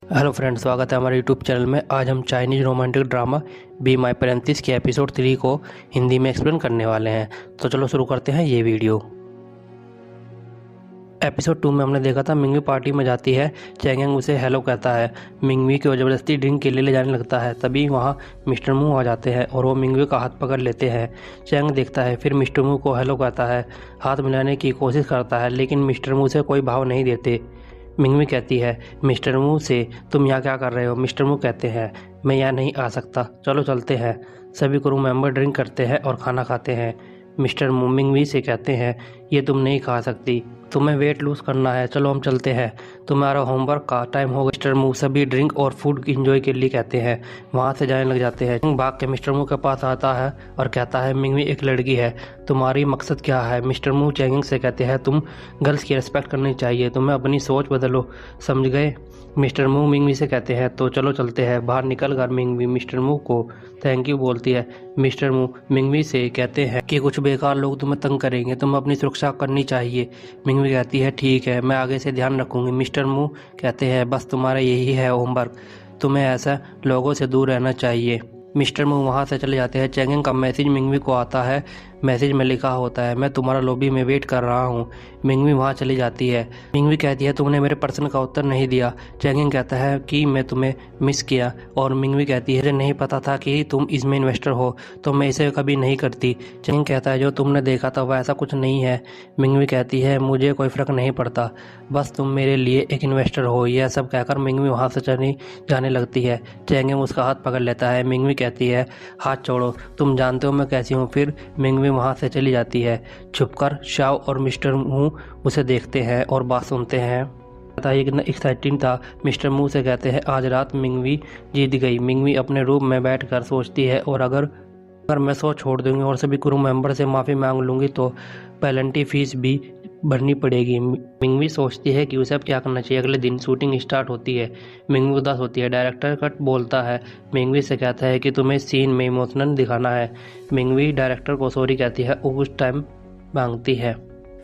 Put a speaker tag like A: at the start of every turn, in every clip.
A: Hello friends, स्वागत है हमारे यूट्यूब चैनल में। आज हम Chinese romantic drama be my parents के एपिसोड 3 को हिंदी में एक्सप्लेन करने वाले हैं। तो चलो शुरू करते हैं ये वीडियो। एपिसोड 2 में हमने देखा था मिंगवी पार्टी में जाती है, चैंग उसे हेलो कहता है, मिंगवी को ज़बरदस्ती ड्रिंक के लिए ले जाने लगता है। तभी वहाँ मिस्टर मू आ जाते हैं और वो मिंगवी का हाथ पकड़ लेते हैं। चैंग देखता है, फिर मिस्टर मू को हेलो कहता है, हाथ मिलाने की कोशिश करता है, लेकिन मिस्टर मू से कोई भाव नहीं देते। मिंगवी कहती है मिस्टर मू से, तुम यहाँ क्या कर रहे हो? मिस्टर मू कहते हैं, मैं यहाँ नहीं आ सकता, चलो चलते हैं। सभी क्रू मेंबर ड्रिंक करते हैं और खाना खाते हैं। मिस्टर मू मिंगवी से कहते हैं, ये तुम नहीं खा सकती, तुम्हें वेट लूज करना है, चलो हम चलते हैं, तुम्हारा होमवर्क का टाइम होगा। मिस्टर मू सभी ड्रिंक और फूड एंजॉय के लिए कहते हैं, वहाँ से जाने लग जाते हैं। भाग के मिस्टर मू के पास आता है और कहता है, मिंगवी एक लड़की है, तुम्हारी मकसद क्या है? मिस्टर मू चैंगिंग से कहते हैं, तुम गर्ल्स की रिस्पेक्ट करनी चाहिए, तुम्हें अपनी सोच बदलो, समझ गए? मिस्टर मू मिंगवी से कहते हैं, तो चलो चलते हैं। बाहर निकल कर मिंगवी मिस्टर मू को थैंक यू बोलती है। मिस्टर मू मिंगवी से कहते हैं कि कुछ बेकार लोग तुम्हें तंग करेंगे, तुम्हें अपनी सुरक्षा करनी चाहिए। मिंगवी कहती है, ठीक है, मैं आगे से ध्यान रखूंगी। मिस्टर मू कहते हैं, बस तुम्हारा यही है होमवर्क, तुम्हें ऐसा लोगों से दूर रहना चाहिए। मिस्टर मू वहाँ से चले जाते हैं। चैंगिंग का मैसेज मिंगवी को आता है। मैसेज में लिखा होता है, मैं तुम्हारा लॉबी में वेट कर रहा हूँ। मिंगवी वहाँ चली जाती है। मिंगवी कहती है, तुमने मेरे प्रश्न का उत्तर नहीं दिया। चैंगिंग कहता है कि मैं तुम्हें मिस किया, और मिंगवी कहती है, मुझे नहीं पता था कि तुम इसमें इन्वेस्टर हो, तो मैं इसे कभी नहीं करती। चैंगिंग कहता है, जो तुमने देखा था वह ऐसा कुछ नहीं है। मिंगवी कहती है, मुझे कोई फ़र्क नहीं पड़ता, बस तुम मेरे लिए एक इन्वेस्टर हो। यह सब कहकर मिंगवी वहाँ से चली जाने लगती है। चैंगिंग उसका हाथ पकड़ लेता है। मिंगवी कहती है, हाथ छोड़ो, तुम जानते हो मैं कैसी हूँ। फिर मिंगवी वहाँ से चली जाती है। छुपकर शाओ और मिस्टर मू उसे देखते हैं और बात सुनते हैं। इतना एक्साइटिंग था। मिस्टर मू से कहते हैं, आज रात मिंगवी जीत गई। मिंगवी अपने रूम में बैठकर सोचती है, और अगर मैं शो छोड़ दूंगी और सभी क्रू मेंबर से माफ़ी मांग लूँगी तो पेनल्टी फीस भी भरनी पड़ेगी। मिंगवी सोचती है कि उसे अब क्या करना चाहिए। अगले दिन शूटिंग स्टार्ट होती है। मिंगवी उदास होती है। डायरेक्टर कट बोलता है, मिंगवी से कहता है कि तुम्हें सीन में इमोशनल दिखाना है। मिंगवी डायरेक्टर को सॉरी कहती है और कुछ टाइम मांगती है।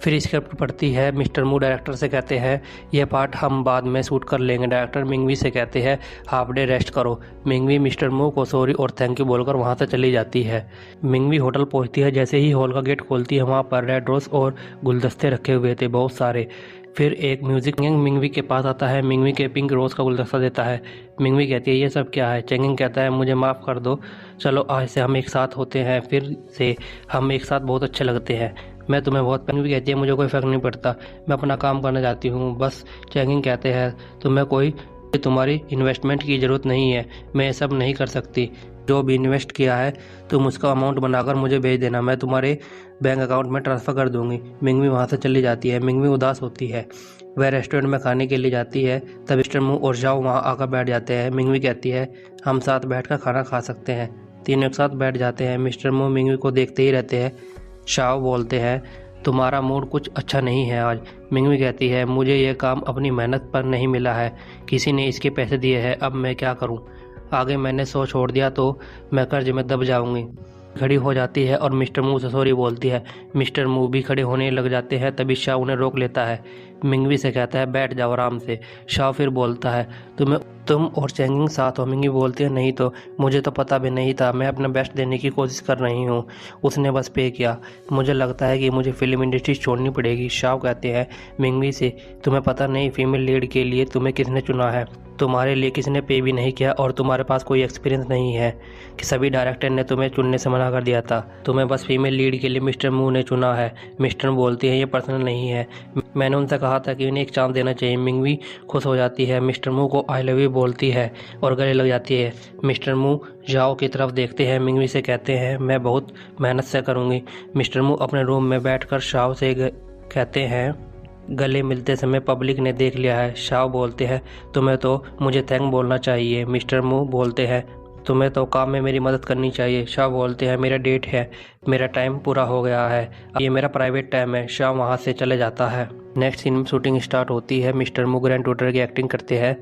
A: फिर स्क्रिप्ट पढ़ती है। मिस्टर मू डायरेक्टर से कहते हैं, यह पार्ट हम बाद में शूट कर लेंगे। डायरेक्टर मिंगवी से कहते हैं, हाफ डे रेस्ट करो। मिंगवी मिस्टर मू को सॉरी और थैंक यू बोलकर वहां से चली जाती है। मिंगवी होटल पहुंचती है। जैसे ही हॉल का गेट खोलती है, वहां पर रेड रोज और गुलदस्ते रखे हुए थे बहुत सारे। फिर एक म्यूजिक मिंगवी के पास आता है। मिंगवी के पिंक रोज का गुलदस्ता देता है। मिंगवी कहती है, ये सब क्या है? चेंगिंग कहता है, मुझे माफ़ कर दो, चलो आज से हम एक साथ होते हैं, फिर से हम एक साथ बहुत अच्छे लगते हैं, मैं तुम्हें बहुत। मिंगवी कहती है, मुझे कोई फ़र्क नहीं पड़ता, मैं अपना काम करना चाहती हूँ बस। चेंगिंग कहते हैं, तुम्हारी इन्वेस्टमेंट की ज़रूरत नहीं है, मैं ये सब नहीं कर सकती। जो भी इन्वेस्ट किया है तुम उसका अमाउंट बनाकर मुझे भेज देना, मैं तुम्हारे बैंक अकाउंट में ट्रांसफ़र कर दूंगी। मिंगवी वहाँ से चली जाती है। मिंगवी उदास होती है। वह रेस्टोरेंट में खाने के लिए जाती है। तब मिस्टर मू और जाओ वहाँ आकर बैठ जाते हैं। मिंगवी कहती है, हम साथ बैठकर खाना खा सकते हैं। तीनों एक साथ बैठ जाते हैं। मिस्टर मू मिंगवी को देखते ही रहते हैं। शाओ बोलते हैं, तुम्हारा मूड कुछ अच्छा नहीं है आज। मिंगवी कहती है, मुझे यह काम अपनी मेहनत पर नहीं मिला है, किसी ने इसके पैसे दिए हैं, अब मैं क्या करूं? आगे मैंने सो छोड़ दिया तो मैं कर्ज में दब जाऊंगी। खड़ी हो जाती है और मिस्टर मू से सॉरी बोलती है। मिस्टर मू भी खड़े होने लग जाते हैं। तभी शाह उन्हें रोक लेता है। मिंगवी से कहता है, बैठ जाओ आराम से। शाह फिर बोलता है, तुम और चैंगिंग साथ हो। मिंगवी बोलती है, नहीं तो, मुझे तो पता भी नहीं था, मैं अपना बेस्ट देने की कोशिश कर रही हूँ, उसने बस पे किया, मुझे लगता है कि मुझे फिल्म इंडस्ट्री छोड़नी पड़ेगी। शाह कहते हैं मिंगवी से, तुम्हें पता नहीं फीमेल लीड के लिए तुम्हें किसने चुना है? तुम्हारे लिए किसने पे भी नहीं किया और तुम्हारे पास कोई एक्सपीरियंस नहीं है कि सभी डायरेक्टर ने तुम्हें चुनने से मना कर दिया था, तुम्हें बस फीमेल लीड के लिए मिस्टर मू ने चुना है। मिस्टर बोलती है, ये पर्सनल नहीं है, मैंने उनसे कहा था कि उन्हें एक चांस देना चाहिए। मिंगवी खुश हो जाती है। मिस्टर मू को आई लव यू बोलती है और गले लग जाती है। मिस्टर मू जाओ की तरफ देखते हैं। मिंगवी से कहते हैं, मैं बहुत मेहनत से करूँगी। मिस्टर मू अपने रूम में बैठकर शाओ से कहते हैं, गले मिलते समय पब्लिक ने देख लिया है। शाओ बोलते हैं, तुम्हें तो मुझे थैंक बोलना चाहिए। मिस्टर मू बोलते हैं, तुम्हें तो काम में मेरी मदद करनी चाहिए। शाह बोलते हैं, मेरा डेट है, मेरा टाइम पूरा हो गया है, अब ये मेरा प्राइवेट टाइम है। शाह वहाँ से चले जाता है। नेक्स्ट सीन में शूटिंग स्टार्ट होती है। मिस्टर मू ग्रैंड टूटर की एक्टिंग करते हैं।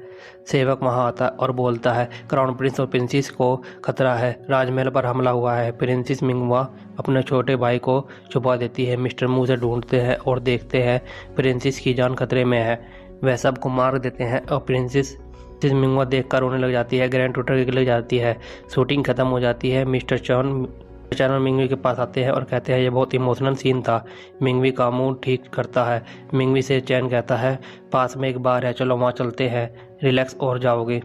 A: सेवक वहाँ आता और बोलता है, क्राउन प्रिंस और प्रिंसेस को खतरा है, राजमहल पर हमला हुआ है। प्रिंसेस मिंगवा अपने छोटे भाई को छुपा देती है। मिस्टर मू से ढूंढते हैं और देखते हैं प्रिंसेस की जान खतरे में है। वह सबको मार देते हैं और प्रिंसेस मिसेस मिंगवा देखकर रोने लग जाती है। ग्रैंड टूटर के लग जाती है। शूटिंग खत्म हो जाती है। मिस्टर चैन और मिंगवी के पास आते हैं और कहते हैं ये बहुत इमोशनल सीन था। मिंगवी का मूड ठीक करता है। मिंगवी से चैन कहता है पास में एक बार है, चलो वहाँ चलते हैं, रिलैक्स और जाओगे।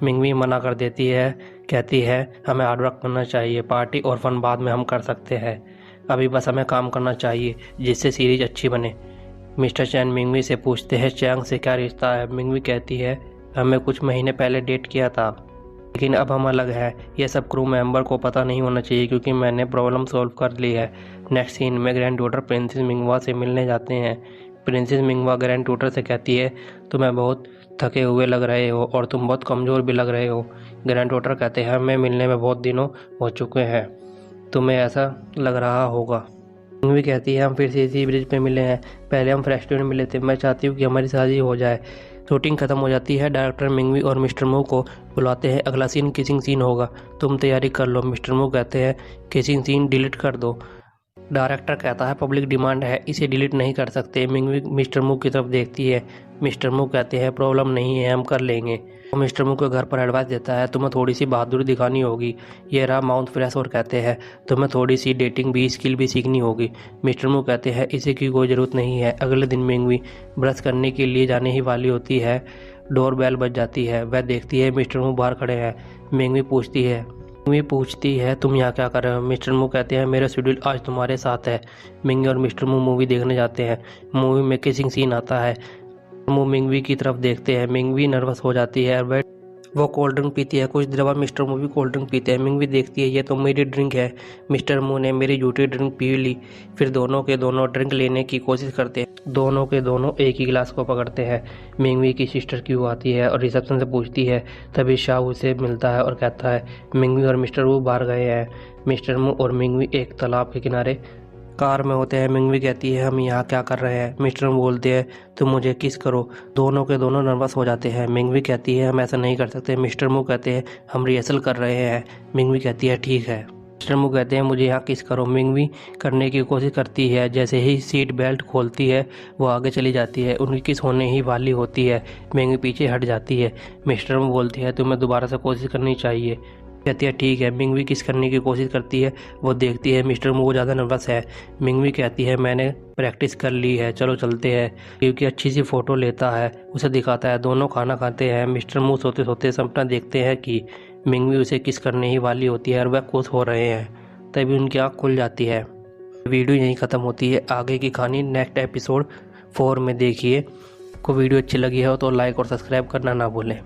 A: मिंगवी मना कर देती है, कहती है हमें हार्ड वर्क करना चाहिए, पार्टी और फन बाद में हम कर सकते हैं, अभी बस हमें काम करना चाहिए जिससे सीरीज अच्छी बने। मिस्टर चैन मिंगवी से पूछते हैं चैंग से क्या रिश्ता है। मिंगवी कहती है हमें कुछ महीने पहले डेट किया था, लेकिन अब हम अलग हैं। यह सब क्रू मेंबर को पता नहीं होना चाहिए क्योंकि मैंने प्रॉब्लम सॉल्व कर ली है। नेक्स्ट सीन में ग्रैंड डॉटर प्रिंसेस मिंगवा से मिलने जाते हैं। प्रिंसेस मिंगवा ग्रैंड डॉटर से कहती है तुम्हें बहुत थके हुए लग रहे हो और तुम बहुत कमज़ोर भी लग रहे हो। ग्रैंड डॉटर कहते हैं हमें मिलने में बहुत दिनों हो चुके हैं, तुम्हें ऐसा लग रहा होगा। मिंगवी कहती है हम फिर से इसी ब्रिज पे मिले हैं, पहले हम रेस्टोरेंट मिले थे, मैं चाहती हूँ कि हमारी शादी हो जाए। शूटिंग खत्म हो जाती है। डायरेक्टर मिंगवी और मिस्टर मू को बुलाते हैं, अगला सीन किसिंग सीन होगा, तुम तैयारी कर लो। मिस्टर मू कहते हैं किसिंग सीन डिलीट कर दो। डायरेक्टर कहता है पब्लिक डिमांड है, इसे डिलीट नहीं कर सकते। मिंगवी मिस्टर मू की तरफ देखती है। मिस्टर मू कहते हैं प्रॉब्लम नहीं है, हम कर लेंगे। तो मिस्टर मू को घर पर एडवाइस देता है तुम्हें थोड़ी सी बहादुरी दिखानी होगी। ये रहा माउंट फ्रेश और कहते हैं तुम्हें थोड़ी सी डेटिंग भी स्किल भी सीखनी होगी। मिस्टर मू कहते हैं इसे की कोई ज़रूरत नहीं है। अगले दिन मिंगवी ब्रश करने के लिए जाने ही वाली होती है, डोर बेल बज जाती है। वह देखती है मिस्टर मू बाहर खड़े हैं। मिंगवी पूछती है तुम यहाँ क्या कर रहे हो। मिस्टर मू कहते हैं मेरा शेड्यूल आज तुम्हारे साथ है। मिंगवी और मिस्टर मू मूवी देखने जाते हैं। मूवी में किसिंग सीन आता है। मू मिंगवी की तरफ देखते हैं। मिंगवी नर्वस हो जाती है, वो कोल्ड ड्रिंक पीती है। कुछ देर बाद मिस्टर मू भी कोल्ड ड्रिंक पीते हैं। मिंगवी देखती है ये तो मेरी ड्रिंक है। मिस्टर मू ने मेरी झूठी ड्रिंक पी ली। फिर दोनों के दोनों ड्रिंक लेने की कोशिश करते हैं। दोनों के दोनों एक ही गिलास को पकड़ते हैं। मिंगवी की सिस्टर क्यों आती है और रिसेप्शन से पूछती है। तभी शाह उसे मिलता है और कहता है मिंगवी और मिस्टर मू बाहर गए हैं। मिस्टर मू और मिंगवी एक तालाब के किनारे कार में होते हैं। मिंगवी कहती है हम यहाँ क्या कर रहे हैं। मिस्टर मू बोलते हैं तुम मुझे किस करो। दोनों के दोनों नर्वस हो जाते हैं। मिंगवी कहती है हम ऐसा नहीं कर सकते। मिस्टर मू कहते हैं हम रिहर्सल कर रहे हैं। मिंगवी कहती है ठीक है। मिस्टर मू कहते हैं मुझे यहाँ किस करो। मिंगवी करने की कोशिश करती है, जैसे ही सीट बेल्ट खोलती है वो आगे चली जाती है। उनकी किस होने ही वाली होती है। मिंगवी पीछे हट जाती है। मिस्टर मू बोलती है तुम्हें दोबारा से कोशिश करनी चाहिए। कहती है ठीक है। मिंगवी किस करने की कोशिश करती है, वो देखती है मिस्टर मू ज़्यादा नर्वस है। मिंगवी कहती है मैंने प्रैक्टिस कर ली है, चलो चलते हैं, क्योंकि अच्छी सी फ़ोटो लेता है, उसे दिखाता है। दोनों खाना खाते हैं। मिस्टर मू सोते सोते सपना देखते हैं कि मिंगवी उसे किस करने ही वाली होती है और वह खुश हो रहे हैं। तभी उनकी आँख खुल जाती है। वीडियो यहीं ख़त्म होती है। आगे की कहानी नेक्स्ट एपिसोड 4 में देखिए। को वीडियो अच्छी लगी हो तो लाइक और सब्सक्राइब करना ना भूलें।